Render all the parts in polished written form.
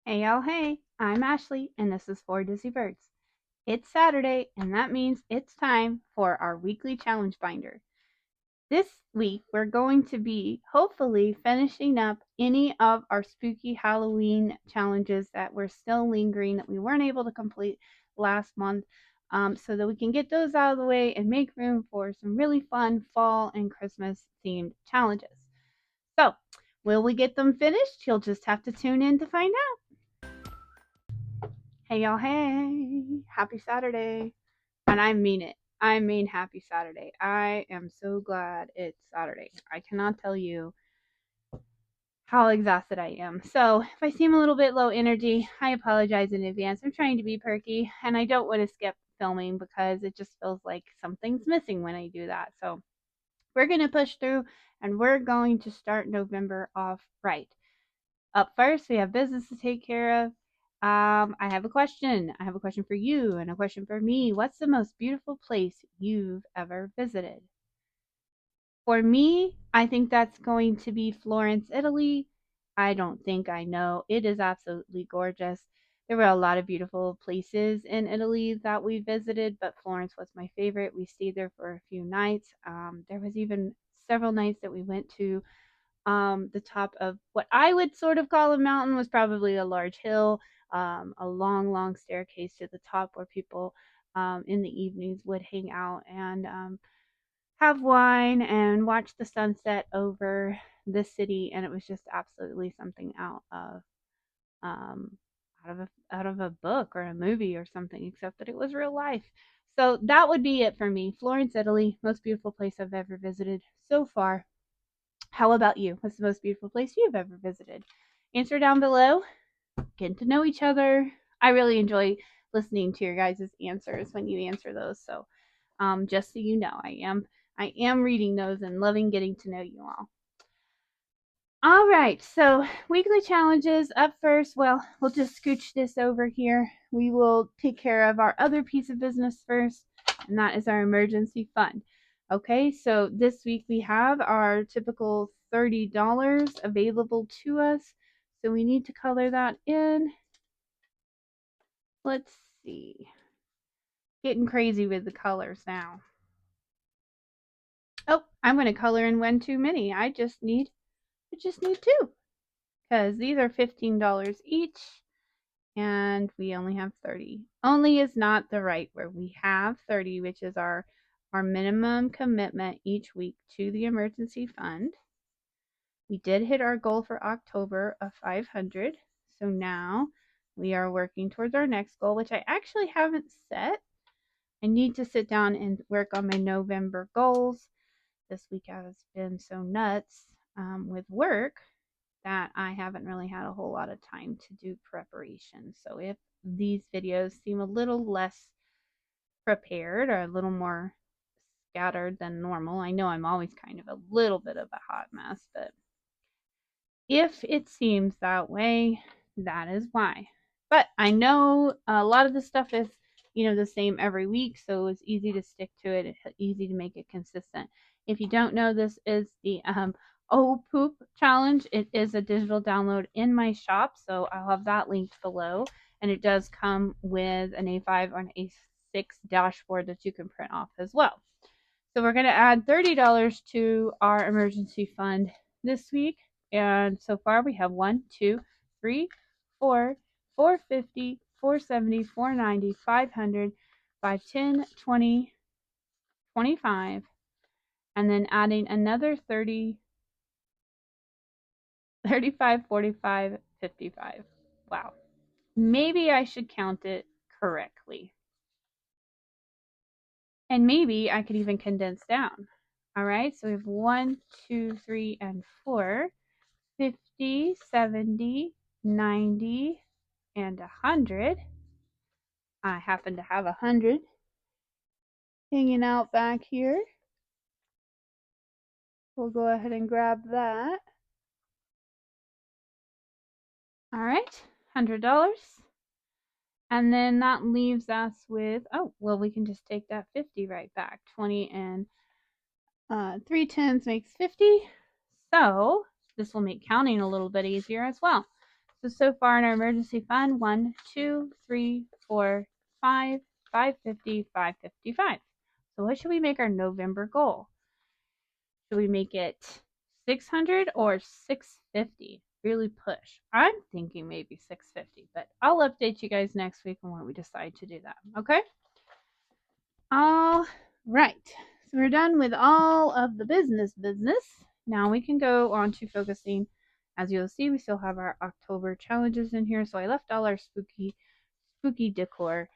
Hey y'all, hey, I'm Ashley and this is 4 Dizzy Birds. It's Saturday and that means it's time for our weekly challenge binder. This week we're going to be hopefully finishing up any of our spooky Halloween challenges that were still lingering that we weren't able to complete last month, so that we can get those out of the way and make room for some really fun fall and Christmas themed challenges. So, will we get them finished? You'll just have to tune in to find out. Hey y'all, hey! Happy Saturday. And I mean it. I mean happy Saturday. I am so glad it's Saturday. I cannot tell you how exhausted I am. So if I seem a little bit low energy, I apologize in advance. I'm trying to be perky and I don't want to skip filming because it just feels like something's missing when I do that. So we're going to push through and we're going to start November off right. Up first, we have business to take care of. I have a question. I have a question for you and a question for me. What's the most beautiful place you've ever visited? For me, I think that's going to be Florence, Italy. I don't think I know. It is absolutely gorgeous. There were a lot of beautiful places in Italy that we visited, but Florence was my favorite. We stayed there for a few nights. There was even several nights that we went to the top of what I would sort of call a mountain was probably a large hill, a long, long staircase to the top where people in the evenings would hang out and have wine and watch the sunset over the city. And it was just absolutely something um, out of a book or a movie or something, except that it was real life. So that would be it for me. Florence, Italy, most beautiful place I've ever visited so far. How about you? What's the most beautiful place you've ever visited? Answer down below. Getting to know each other. I really enjoy listening to your guys' answers when you answer those. So, just so you know, I am reading those and loving getting to know you all. All right, so weekly challenges up first. Well, we'll just scooch this over here. We will take care of our other piece of business first, and that is our emergency fund. Okay, so this week we have our typical $30 available to us. So we need to color that in. Let's see. Getting crazy with the colors now. Oh, I'm going to color in one too many. I just need two because these are $15 each and we only have 30. Only is not the right where we have 30, which is our minimum commitment each week to the emergency fund. We did hit our goal for October of 500. So now we are working towards our next goal, which I actually haven't set. I need to sit down and work on my November goals. This week has been so nuts with work that I haven't really had a whole lot of time to do preparation. So if these videos seem a little less prepared or a little more scattered than normal, I know I'm always kind of a little bit of a hot mess, but if it seems that way, that is why. But I know a lot of the stuff is, the same every week, so it's easy to stick to it. It's easy to make it consistent. If you don't know, this is the Oh Poop Challenge. It is a digital download in my shop, so I'll have that linked below. And it does come with an A5 or an A6 dashboard that you can print off as well. So we're going to add $30 to our emergency fund this week. And so far we have 1, 2, 3, 4, 450, 470, 490, 500, 510, 20, 25, and then adding another 30, 35, 45, 55. Wow. Maybe I should count it correctly. And maybe I could even condense down. All right, so we have 1, 2, 3, and 4. 50, 70, 90, and 100. I happen to have 100 hanging out back here. We'll go ahead and grab that. All right, $100. And then that leaves us with, we can just take that 50 right back. 20 and 3 tens makes 50. So this will make counting a little bit easier as well. So far in our emergency fund, 1, 2, 3, 4, 5, 550, 555. So what should we make our November goal? Should we make it 600 or 650? Really push. I'm thinking maybe 650, but I'll update you guys next week on when we decide to do that. Okay? All right. So we're done with all of the business. Now we can go on to focusing. As you'll see, we still have our October challenges in here. So I left all our spooky decor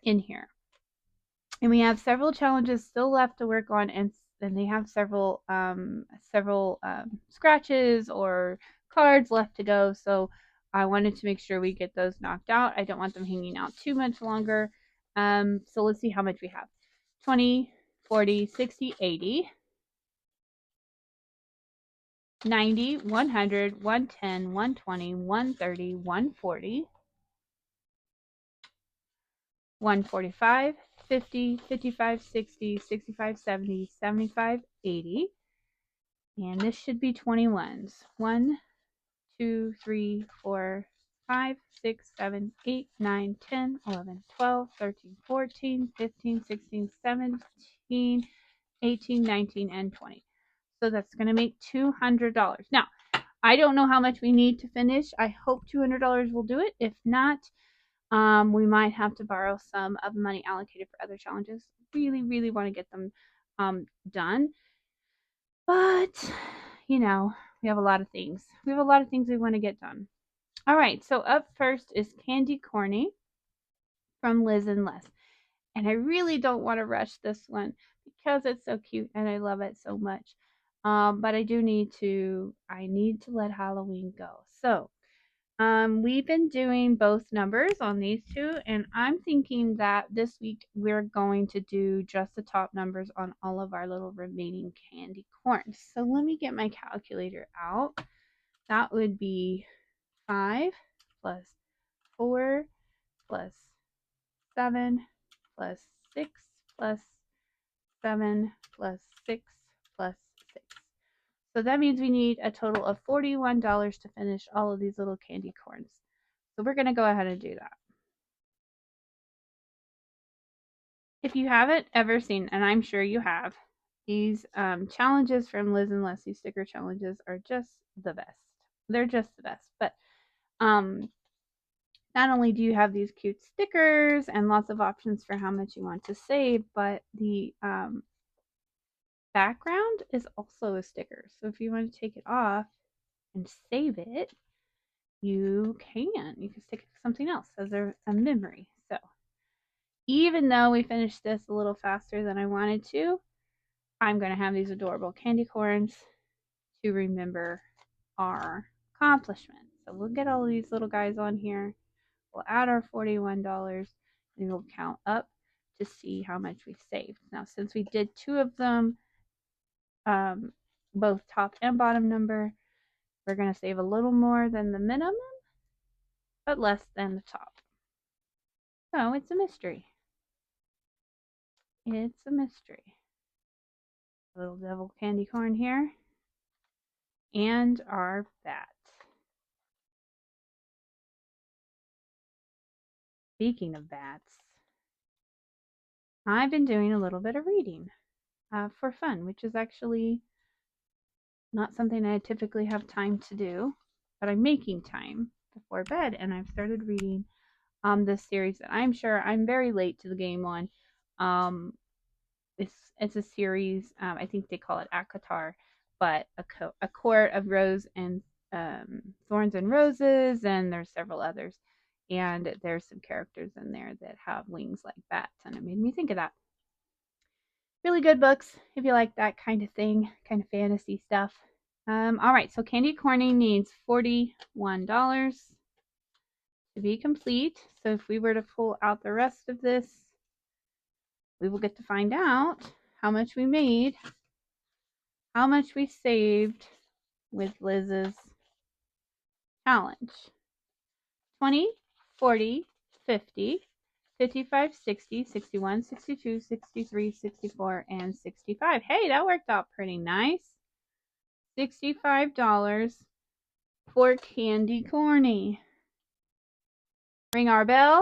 in here. And we have several challenges still left to work on, and they have several scratches or cards left to go. So I wanted to make sure we get those knocked out. I don't want them hanging out too much longer. So let's see how much we have. 20, 40, 60, 80, 90, 100, 110, 120, 130, 140, 145, 50, 55, 60, 65, 70, 75, 80. And this should be 21s. 1, 2, 3, 4, 5, 6, 7, 8, 9, 10, 11, 12, 13, 14, 15, 16, 17, 18, 19, and 20. So that's going to make $200. Now, I don't know how much we need to finish. I hope $200 will do it. If not, we might have to borrow some of the money allocated for other challenges. Really, really want to get them done. But, you know, we have a lot of things. We have a lot of things we want to get done. All right, so up first is Candy Corny from Liz and Les. And I really don't want to rush this one because it's so cute and I love it so much. But I need to let Halloween go. So we've been doing both numbers on these two, and I'm thinking that this week we're going to do just the top numbers on all of our little remaining candy corns. So let me get my calculator out. That would be 5 plus 4 plus 7 plus 6 plus 7 plus 6 plus 6. So that means we need a total of $41 to finish all of these little candy corns. So we're going to go ahead and do that. If you haven't ever seen, and I'm sure you have, these challenges from Liz and Leslie sticker challenges are just the best. They're just the best. But not only do you have these cute stickers and lots of options for how much you want to save, but the background is also a sticker. So if you want to take it off and save it, you can. You can stick it to something else as a memory. So even though we finished this a little faster than I wanted to, I'm going to have these adorable candy corns to remember our accomplishment. So we'll get all of these little guys on here. We'll add our $41 and we'll count up to see how much we've saved. Now, since we did two of them, both top and bottom number, we're going to save a little more than the minimum, but less than the top. So it's a mystery. It's a mystery. Little devil candy corn here. And our bat. Speaking of bats, I've been doing a little bit of reading for fun, which is actually not something I typically have time to do, but I'm making time before bed, and I've started reading this series that I'm sure I'm very late to the game on. It's a series, I think they call it ACOTAR, but a court of rose and thorns and roses, and there's several others, and there's some characters in there that have wings like bats, and it made me think of that. Really good books if you like that kind of thing, kind of fantasy stuff. All right, so Candy Corny needs $41 to be complete. So if we were to pull out the rest of this, we will get to find out how much we made, how much we saved with Liz's challenge. 20, 40, 50, 55, 60, 61, 62, 63, 64, and 65. Hey, that worked out pretty nice. $65 for Candy Corny. Ring our bell.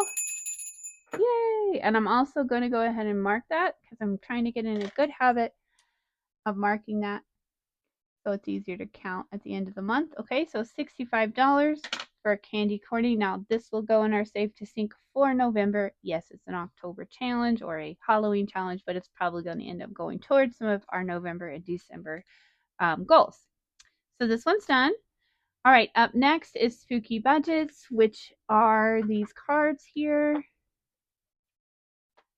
Yay! And I'm also going to go ahead and mark that because I'm trying to get in a good habit of marking that so it's easier to count at the end of the month. Okay, so $65 for Candy Corny. Now this will go in our Save to Sync for November. Yes, it's an October challenge or a Halloween challenge, but it's probably going to end up going towards some of our November and December goals. So this one's done. All right, up next is Spooky Budgets, which are these cards here.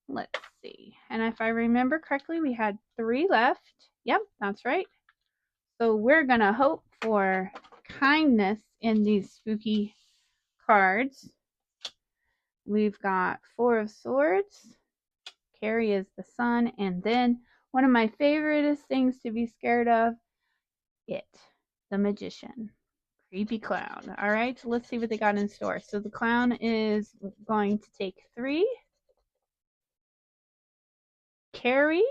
Let's see. And if I remember correctly, we had 3 left. Yep, that's right. So we're going to hope for kindness in these spooky cards. We've got 4 of Swords. Carrie is the sun. And then one of my favoriteest things to be scared of, the Magician. Creepy clown. All right, so let's see what they got in store. So the clown is going to take 3. Carrie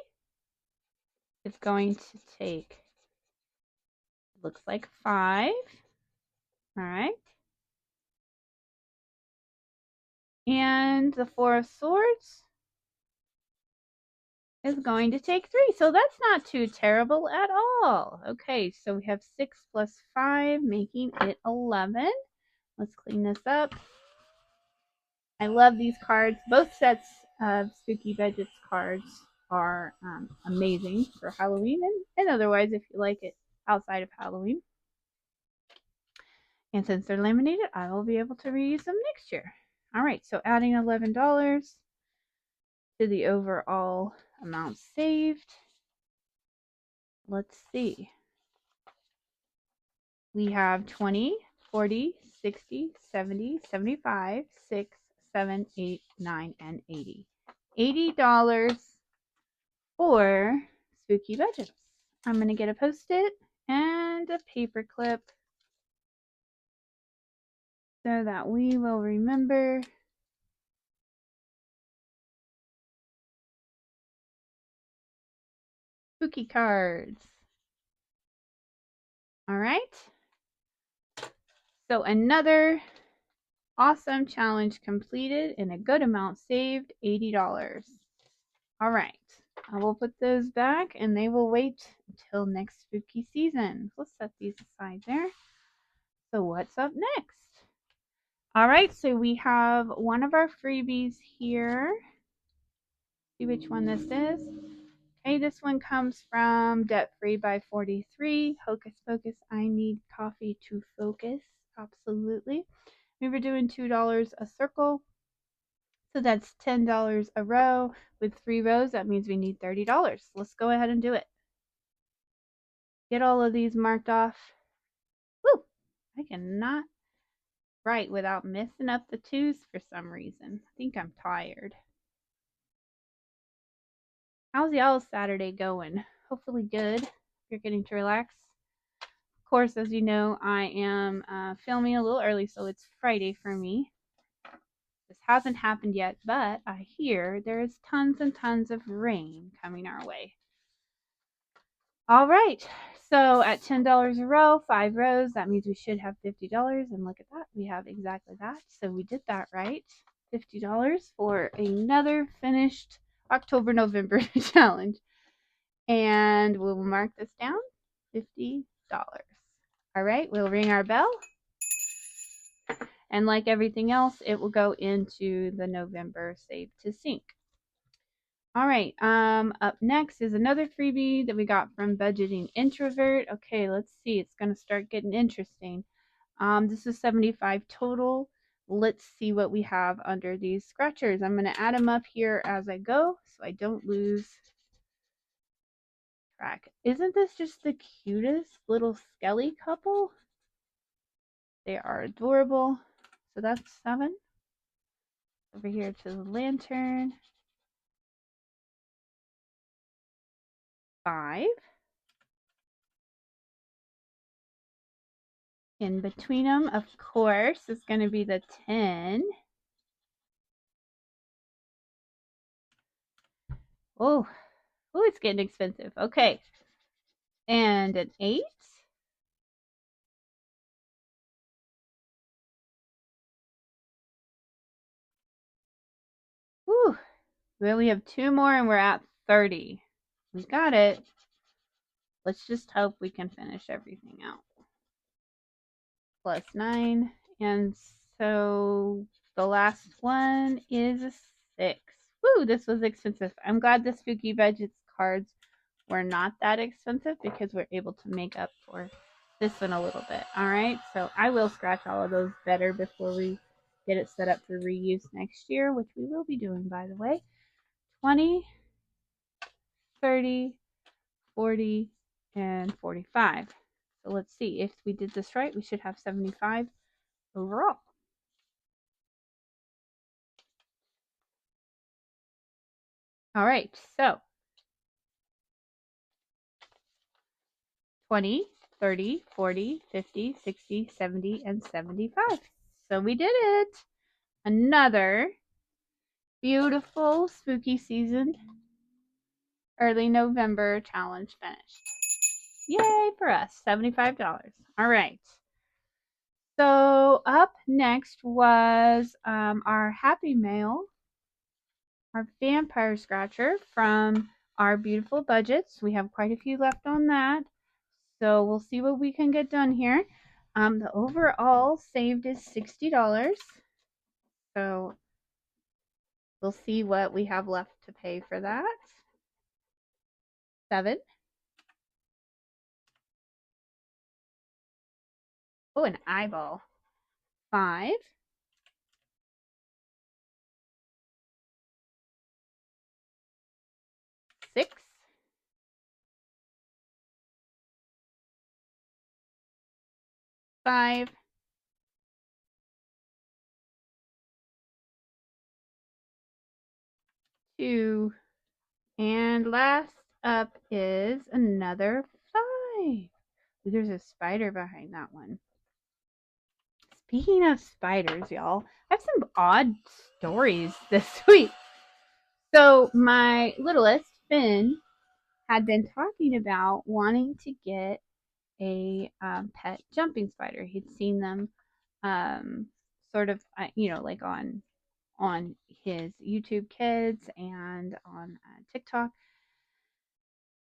is going to take, looks like 5. All right. And the 4 of Swords is going to take 3. So that's not too terrible at all. Okay, so we have 6 plus 5, making it 11. Let's clean this up. I love these cards. Both sets of Spooky Budgets cards are amazing for Halloween and otherwise if you like it outside of Halloween. And since they're laminated, I will be able to reuse them next year. All right, so adding $11 to the overall amount saved. Let's see. We have 20, 40, 60, 70, 75, 6, 7, 8, 9, and 80. $80 for Spooky Budgets. I'm going to get a Post-it and a paper clip so that we will remember spooky cards. All right. So another awesome challenge completed and a good amount saved, $80. All right. I will put those back and they will wait until next spooky season. Let's set these aside there. So what's up next? All right, so we have one of our freebies here. See which one this is. Okay, this one comes from Debt Free by 43. Hocus Pocus, I need coffee to focus. Absolutely. We were doing $2 a circle. So that's $10 a row. With 3 rows, that means we need $30. Let's go ahead and do it. Get all of these marked off. Woo! I cannot write without messing up the 2's for some reason. I think I'm tired. How's y'all's Saturday going? Hopefully good. You're getting to relax. Of course, as you know, I am filming a little early, so it's Friday for me. This hasn't happened yet, but I hear there is tons and tons of rain coming our way. All right, so at $10 a row, 5 rows, that means we should have $50. And look at that, we have exactly that. So we did that right. $50 for another finished October November challenge. And we'll mark this down, $50. All right, we'll ring our bell. And like everything else, it will go into the November Save to Sync. All right, up next is another freebie that we got from Budgeting Introvert. Okay, let's see. It's going to start getting interesting. This is 75 total. Let's see what we have under these scratchers. I'm going to add them up here as I go so I don't lose track. Isn't this just the cutest little skelly couple? They are adorable. So that's 7. Over here to the lantern. 5. In between them, of course, is going to be the 10. Oh, it's getting expensive. Okay. And an 8. We only have 2 more and we're at 30. We got it. Let's just hope we can finish everything out. Plus 9. And so the last one is a 6. Woo, this was expensive. I'm glad the Spooky Budgets cards were not that expensive because we're able to make up for this one a little bit. All right, so I will scratch all of those better before we get it set up for reuse next year, which we will be doing, by the way. 20, 30, 40, and 45. So let's see. If we did this right, we should have 75 overall. All right, so 20, 30, 40, 50, 60, 70, and 75. So we did it. Another beautiful spooky season early November challenge finished. Yay for us, $75. All right. So up next was our Happy Mail, our Vampire Scratcher from our beautiful budgets. We have quite a few left on that. So we'll see what we can get done here. The overall saved is $60. So we'll see what we have left to pay for that. 7. Oh, an eyeball. 5. 6. 5. 2. And last up is another 5. There's a spider behind that one. Speaking of spiders, y'all, I have some odd stories this week. So my littlest, Finn, had been talking about wanting to get a pet jumping spider. He'd seen them sort of, like on his YouTube Kids and on TikTok.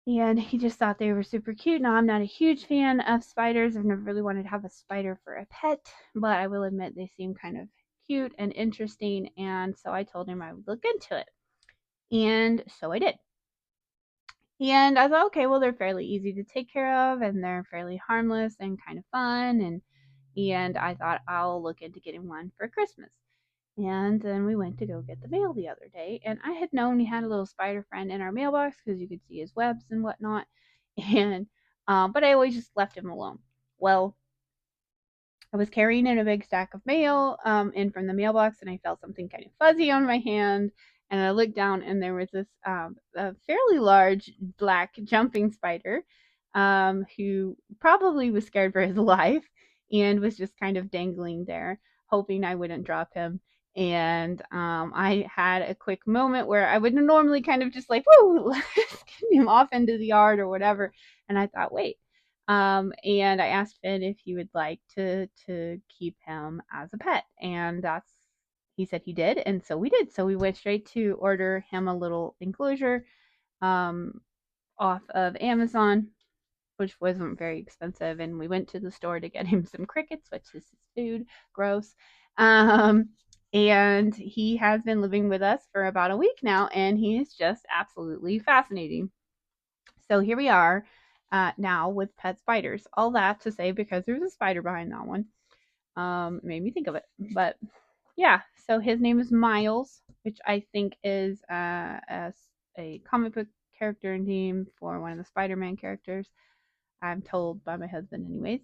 And he just thought they were super cute. Now, I'm not a huge fan of spiders. I've never really wanted to have a spider for a pet, but I will admit they seem kind of cute and interesting. And so I told him I would look into it. And so I did. And I thought, okay, well, they're fairly easy to take care of and they're fairly harmless and kind of fun. And I thought I'll look into getting one for Christmas. And then we went to go get the mail the other day. And I had known he had a little spider friend in our mailbox because you could see his webs and whatnot. And, but I always just left him alone. Well, I was carrying in a big stack of mail in from the mailbox, and I felt something kind of fuzzy on my hand. And I looked down, and there was this a fairly large black jumping spider who probably was scared for his life and was just kind of dangling there, hoping I wouldn't drop him. And I had a quick moment where I would normally kind of just like, woo, get him off into the yard or whatever. And I thought, wait, and I asked Finn if he would like to keep him as a pet, and he said he did, and so we did. So we went straight to order him a little enclosure off of Amazon, which wasn't very expensive, and we went to the store to get him some crickets, which is his food. Gross. And he has been living with us for about a week now, and he is just absolutely fascinating. So here we are now with pet spiders. All that to say, because there's a spider behind that one, it made me think of it. But yeah, so his name is Miles, which I think is a comic book character name for one of the Spider-Man characters. I'm told by my husband, anyways.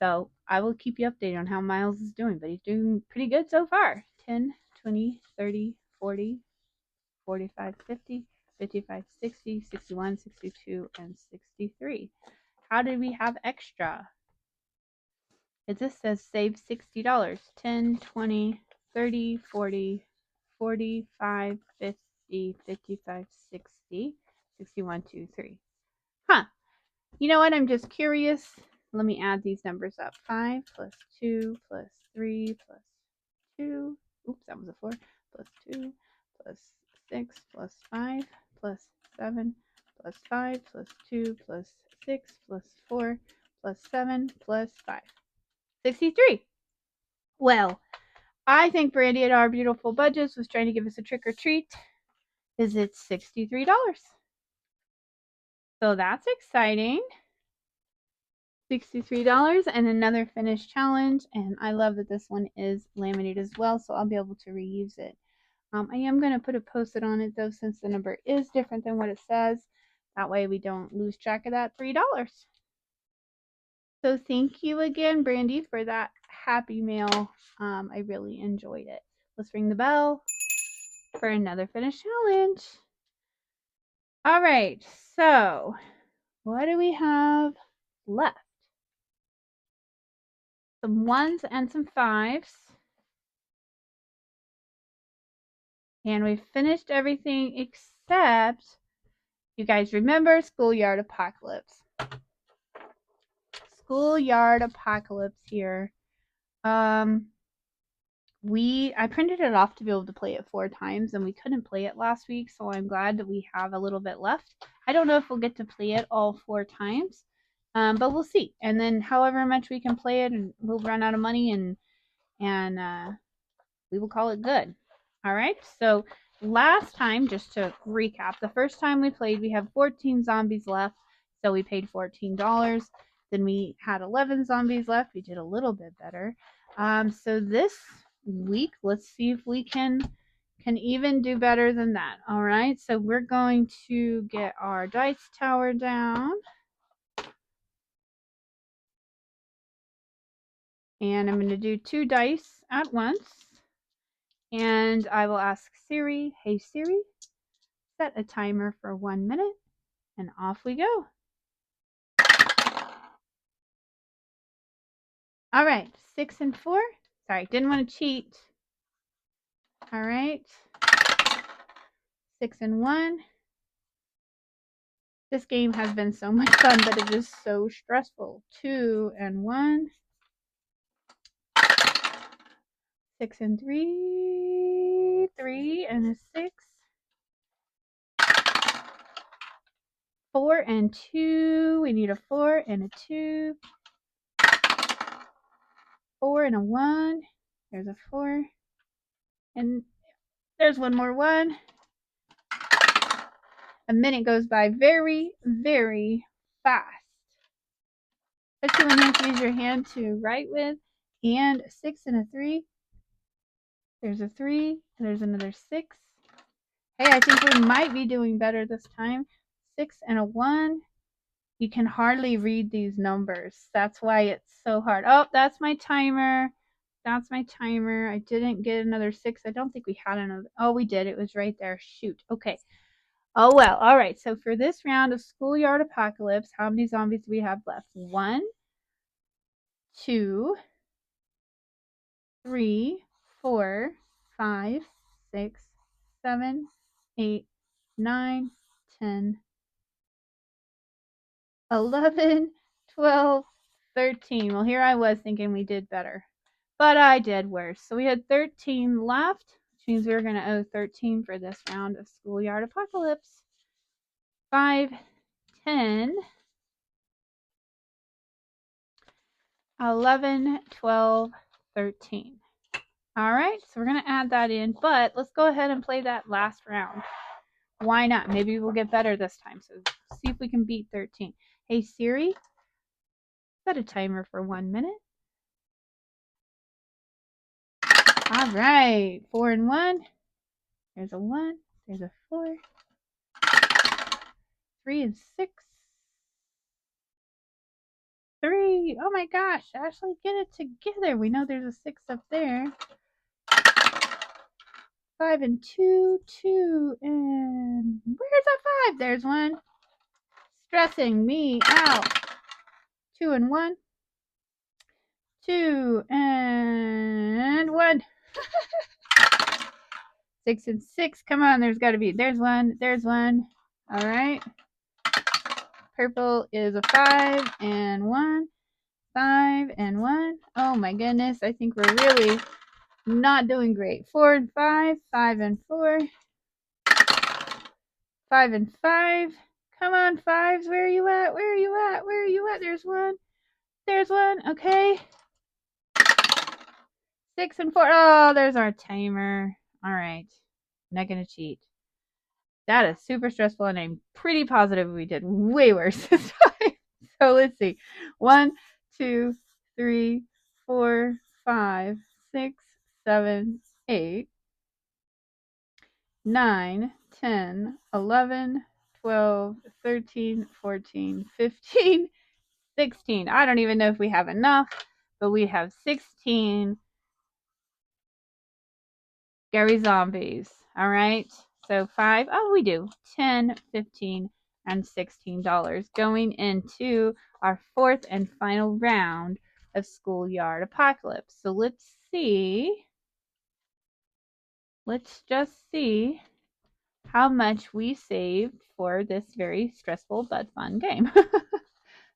So I will keep you updated on how Miles is doing, but he's doing pretty good so far. 10, 20, 30, 40, 45, 50, 55, 60, 61, 62, and 63. How did we have extra? This says save $60. 10, 20, 30, 40, 45, 50, 55, 60, 61, 2, 3. Huh. You know what? I'm just curious. Let me add these numbers up. 5 plus 2 plus 3 plus 2. Oops, that was a 4. Plus 2 plus 6 plus 5 plus 7 plus 5 plus 2 plus 6 plus 4 plus 7 plus 5. 63. Well, I think Brandy at Our Beautiful Budgets was trying to give us a trick or treat. Is it $63? So that's exciting. $63 and another finish challenge. And I love that this one is laminated as well, so I'll be able to reuse it. I am going to put a post-it on it though, since the number is different than what it says. That way we don't lose track of that $3. So thank you again, Brandy, for that Happy Mail. I really enjoyed it. Let's ring the bell for another finish challenge. All right, so what do we have left? Some 1s and some 5s. And we finished everything except, you guys remember, Schoolyard Apocalypse. Schoolyard Apocalypse here. I printed it off to be able to play it 4 times, and we couldn't play it last week, so I'm glad that we have a little bit left. I don't know if we'll get to play it all 4 times, but we'll see. And then however much we can play it, and we'll run out of money, and we will call it good. All right, so last time, just to recap, the first time we played, we have 14 zombies left, so we paid $14. Then we had 11 zombies left. We did a little bit better. So this week, let's see if we can even do better than that. All right, so we're going to get our dice tower down. And I'm going to do 2 dice at once. And I will ask Siri, hey Siri, set a timer for 1 minute, and off we go. All right, 6 and 4. Sorry, didn't want to cheat. All right, 6 and 1. This game has been so much fun, but it is so stressful. 2 and 1. 6 and 3. 3 and a 6. 4 and 2. We need a 4 and a 2. 4 and a 1. There's a 4. And there's one more 1. A minute goes by very, very fast. Especially when you have to use your hand to write with. And a 6 and a 3. There's a 3. And there's another 6. Hey, I think we might be doing better this time. 6 and a 1. You can hardly read these numbers. That's why it's so hard. Oh, that's my timer. That's my timer. I didn't get another 6. I don't think we had another. Oh, we did. It was right there. Shoot. Okay. Oh, well. All right. So for this round of Schoolyard Apocalypse, how many zombies do we have left? 1, 2, 3, 4, 5, 6, 7, 8, 9, 10, 11, 12, 13. Well, here I was thinking we did better, but I did worse. So we had 13 left, which means we were going to owe 13 for this round of Schoolyard Apocalypse. 5, 10, 11, 12, 13. All right, so we're going to add that in, but let's go ahead and play that last round. Why not? Maybe we'll get better this time. So see if we can beat 13. Hey, Siri, set a timer for 1 minute. All right, 4 and 1. There's a 1. There's a 4. 3 and 6. 3. Oh my gosh, Ashley, get it together. We know there's a 6 up there. 5 and 2. 2 and where's that 5? There's 1. Stressing me out. 2 and 1. 2 and 1. 6 and 6. Come on, there's got to be. There's 1. There's 1. All right. Purple is a 5 and 1. 5 and 1. Oh my goodness. I think we're really not doing great. 4 and 5. 5 and 4. 5 and 5. Come on, fives. Where are you at? Where are you at? Where are you at? There's one. There's one. Okay. 6 and 4. Oh, there's our timer. All right. I'm not going to cheat. That is super stressful, and I'm pretty positive we did way worse this time. So let's see. 1, 2, 3, 4, 5, 6, 7, 8, 9, 10, 11, 12, 13, 14, 15, 16. I don't even know if we have enough, but we have 16 Scary Zombies. All right. So 5. Oh, we do. 10, 15, and $16 going into our fourth and final round of Schoolyard Apocalypse. So let's see. Let's just see how much we saved for this very stressful but fun game.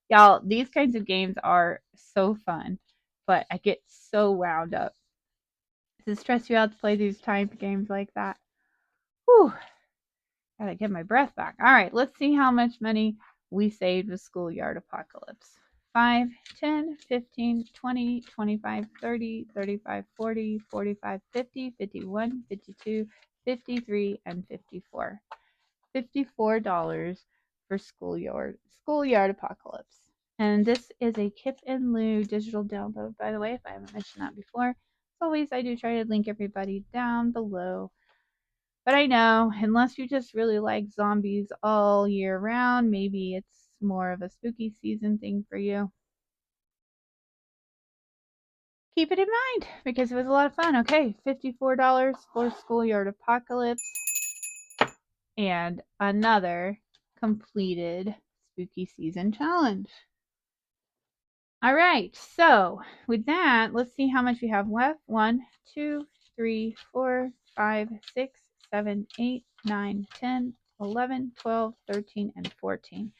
Y'all, these kinds of games are so fun, but I get so wound up. Does it stress you out to play these timed games like that? Whew. Gotta get my breath back. All right, let's see how much money we saved with Schoolyard Apocalypse. 5, 10, 15, 20, 25, 30, 35, 40, 45, 50, 51, 52, 53, and 54. $54 for Schoolyard Apocalypse. And this is a Kip and Lou digital download, by the way, if I haven't mentioned that before. As always, I do try to link everybody down below. But I know, unless you just really like zombies all year round, maybe it's more of a spooky season thing for you. Keep it in mind because it was a lot of fun. Okay, $54 for Schoolyard Apocalypse and another completed spooky season challenge. All right, so with that, let's see how much we have left. 1, 2, 3, 4, 5, 6, 7, 8, 9, 10, 11, 12, 13, and 14.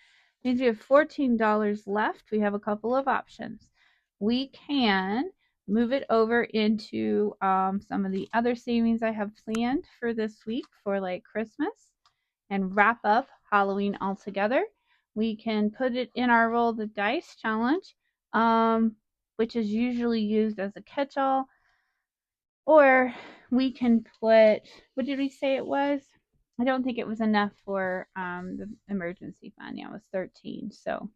Means we have $14 left. We have a couple of options. We can move it over into some of the other savings I have planned for this week for like Christmas and wrap up Halloween altogether. We can put it in our roll the dice challenge, which is usually used as a catch-all, or we can put, what did we say it was? I don't think it was enough for the emergency fund. Yeah, it was 13. So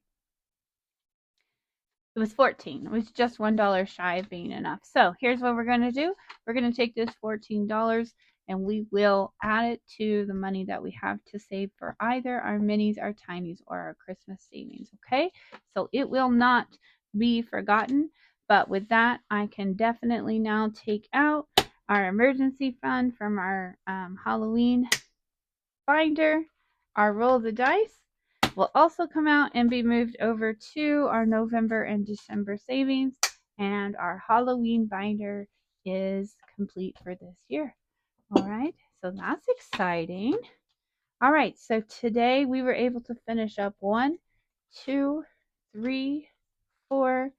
it was 14. It was just $1 shy of being enough. So here's what we're going to do. We're going to take this $14 and we will add it to the money that we have to save for either our minis, our tinies, or our Christmas savings. Okay, so it will not be forgotten. But with that, I can definitely now take out our emergency fund from our Halloween binder, our roll the dice will also come out and be moved over to our November and December savings, and our Halloween binder is complete for this year. All right, so that's exciting. All right, so today we were able to finish up 1, 2, 3, 4,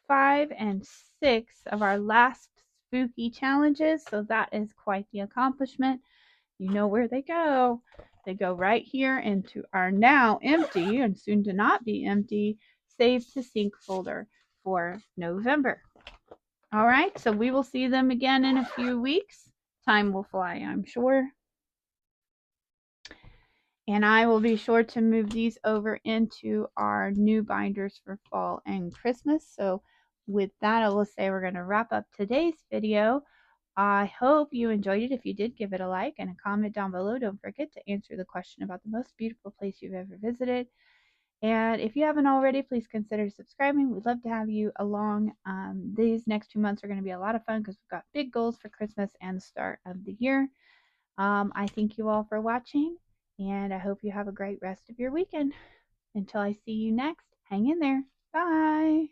5, and 6 of our last spooky challenges, so that is quite the accomplishment. You know where they go. They go right here into our now empty and soon to not be empty Save to Sync folder for November. All right, so we will see them again in a few weeks. Time will fly, I'm sure. And I will be sure to move these over into our new binders for fall and Christmas. So with that, I will say we're going to wrap up today's video. I hope you enjoyed it. If you did, give it a like and a comment down below. Don't forget to answer the question about the most beautiful place you've ever visited. And if you haven't already, please consider subscribing. We'd love to have you along. These next 2 months are going to be a lot of fun because we've got big goals for Christmas and the start of the year. I thank you all for watching, and I hope you have a great rest of your weekend. Until I see you next, hang in there. Bye.